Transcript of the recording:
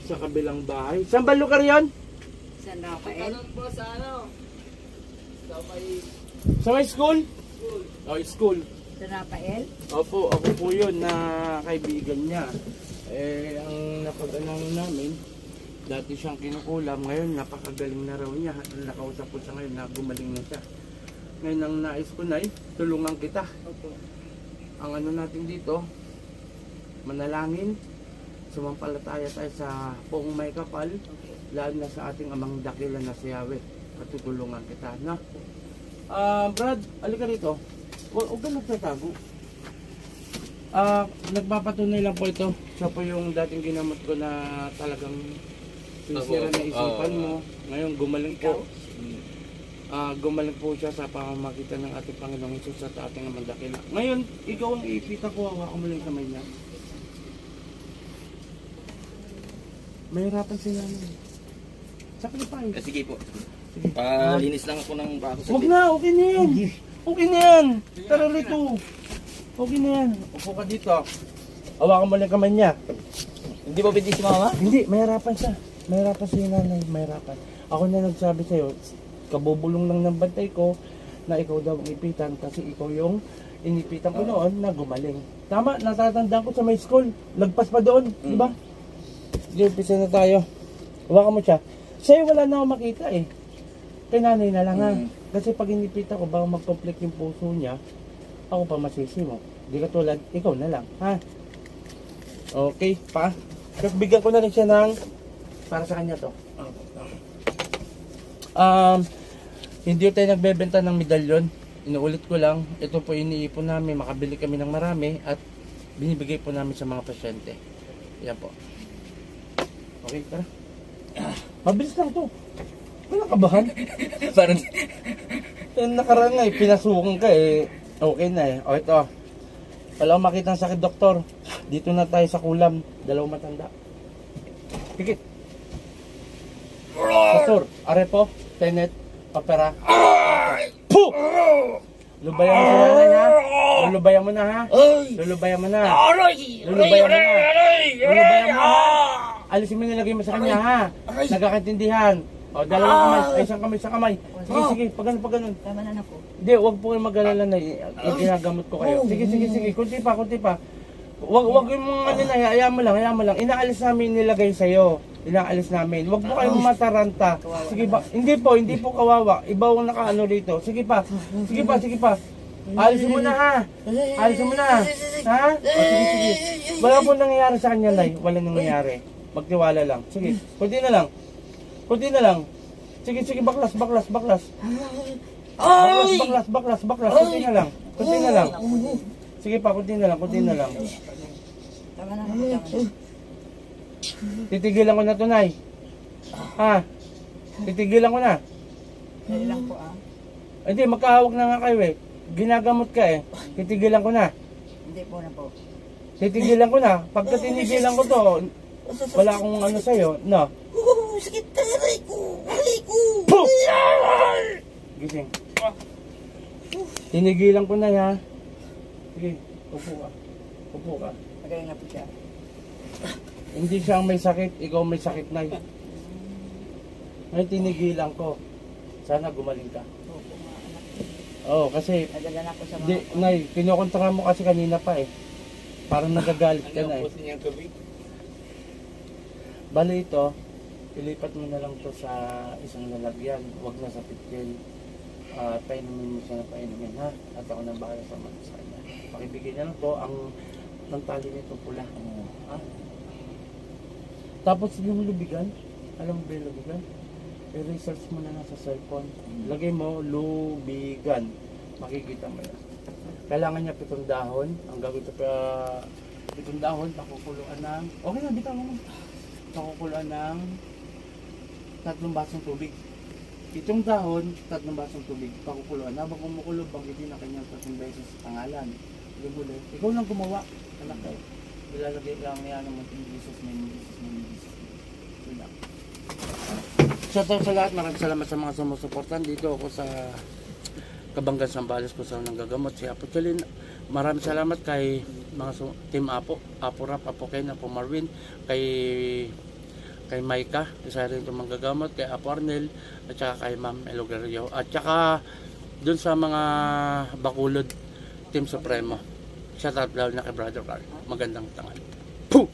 sa kabilang bahay. Saan ba lugar yun? San Rafael. Sa may school? Oh, school. San Rafael. Opo, ako po yun na kaibigan niya. Ang napag-alam namin, dati siyang kinukulam, ngayon napakagaling na raw niya. Nakausap ko siya ngayon na gumaling na siya. Ngayon ang nais ko na tulungan kita. Opo. Ang ano natin dito, manalangin, sumampalataya tayo sa buong may kapal, lalo na sa ating amang dakilan na si Yahweh. Patutulungan kita, no? Brad, alika rito. Huwag ka nagtatago. Nagpapatunay lang po ito. Siya po yung dating ginamot ko na talagang sincere na isipan mo. Ngayon gumaling po. Gumaling po siya sa pamamagitan ng ating Panginoong Hesus at ating amang dakila. Ngayon, ikaw ang iipita ko. Hawakan mo lang kamay niya. Mahirapan sila naman. Sacrifice. Sige po. Palinis lang ako ng baho sa Huwag na, okay na yan. Okay na yan. Tara rito. Okay na yan. Upo ka dito. Hawakan mo lang kamay niya. Hindi ba pwede si mama? Hindi, mahirapan siya. Mahirapan si nanay, mahirapan. Ako na nagsabi sa'yo, kabubulong lang ng bantay ko na ikaw daw ang ipitan kasi ikaw yung inipitan ko noon na gumaling. Tama, natatandaan ko sa may school. Lagpas pa doon, di ba? Sige, umpisa na tayo. Hawakan mo siya. Sa'yo wala na ako makita eh. Kay nanay na lang ha. Kasi pag inipitan ko, baka mag-conflict yung puso niya, ako pa masisi mo. Di ka tulad, ikaw na lang, ha? Okay, pa. Tapos bigyan ko na rin siya ng, para sa kanya to. Hindi tayo nagbebenta ng medalyon. Inuulit ko lang, ito po iniipon namin, makabili kami ng marami at binibigay po namin sa mga pasyente. Yan po. Okay, tara. Mabilis lang to. Walang kabahan. Parang Nakaraan nga pinasukan ka okay na O ito. Wala akong makita ng sakit, doktor. Dito na tayo sa kulam. Dalawang matanda. Pikit. Pastor, are po, tenet, opera. Puh! Lubayan mo sa nanay ha. Lulubayan mo na ha. Lulubayan mo na. Lulubayan mo na. Lulubayan mo ha. Alisin mo nilagay mo sa kanya ha. Nagkakaintindihan. O, dalawang kamay. Ay, isang kamay. Sige, pag ganun. Tama na po. Hindi, huwag po kayong mag-alala na ginagamot ko kayo. Sige. Kunti pa. Huwag yung mga ano na, hayaan mo lang. Inaalis namin nilagay sa'yo. Inaalis namin. Huwag po kayong mataranta. Sige ba? Hindi po kawawa. Iba ang nakaano dito. Sige pa. Alisin mo na ha. Ha? O, sige. Wala po nangyayari sa kanya, Nay. Wala nangyayari. Magtiwala lang. Sige, kunti na lang. Sige, baklas. Baklas. Kunti na lang. Sige pa, kunti na lang. Tama na po. Titigilan ko na to, Nay. Ha? Titigilan ko na. Dali lang po Hindi, magkahawak na nga kayo Ginagamot ka Titigilan ko na. Hindi po na po. Titigilan ko na. Pagka tinigilan ko to, wala akong ano sa'yo, no? Sakit taray ko. Puh! Gising. Tinigilan ko na ha. Sige, upo ka. Magaling na po siya. Hindi siya ang may sakit, ikaw may sakit, Nay. Ngayon tinigilan ko. Sana gumaling ka. Opo, mga anak. Oo, kasi Nadala na po sa Di, mga Nay, kinukontra mo kasi kanina pa Parang nagagalit ka na Bali ito, ilipat mo na lang to sa isang lalagyan. Huwag na sa pitkil. Painumin mo siya na painumin ha. At ako nang bahala sa kanya. Pakibigay na lang to ng tali nito pula. Ha? Tapos yung lubigan, alam mo ba yung lubigan? I-research mo na sa cellphone. Lagay mo, lubigan. Makikita mo yan. Kailangan niya 7 dahon. Ang gagawin ito pa 7 dahon, pakukuluan ng... Okay na, bitaw mo. Pakukuluan ng 3 basong tubig. 7 dahon, 3 basong tubig. Pakukuluan. Habang kumukulo, banggitin na kanyang 3 beses pangalan. Ikaw lang gumawa. Anak kayo. Ilalagay lang niya ng Jesus name. Shoutout sa lahat. Maraming salamat sa mga sumusuportan. Dito ako sa Kabanggan Sambales ko sa nanggagamot. Si Apo Chalin. Maraming salamat kay mga Team Apo. Apo Rap, Apo Ken, Apo Marvin. Kay kay Maika, isa rin itong manggagamot, kay Apornel, at saka kay Ma'am Elogario, at saka dun sa mga Bakulod Team Supremo. Shout out lalo na kay Brother Carl. Magandang tangal. Puh!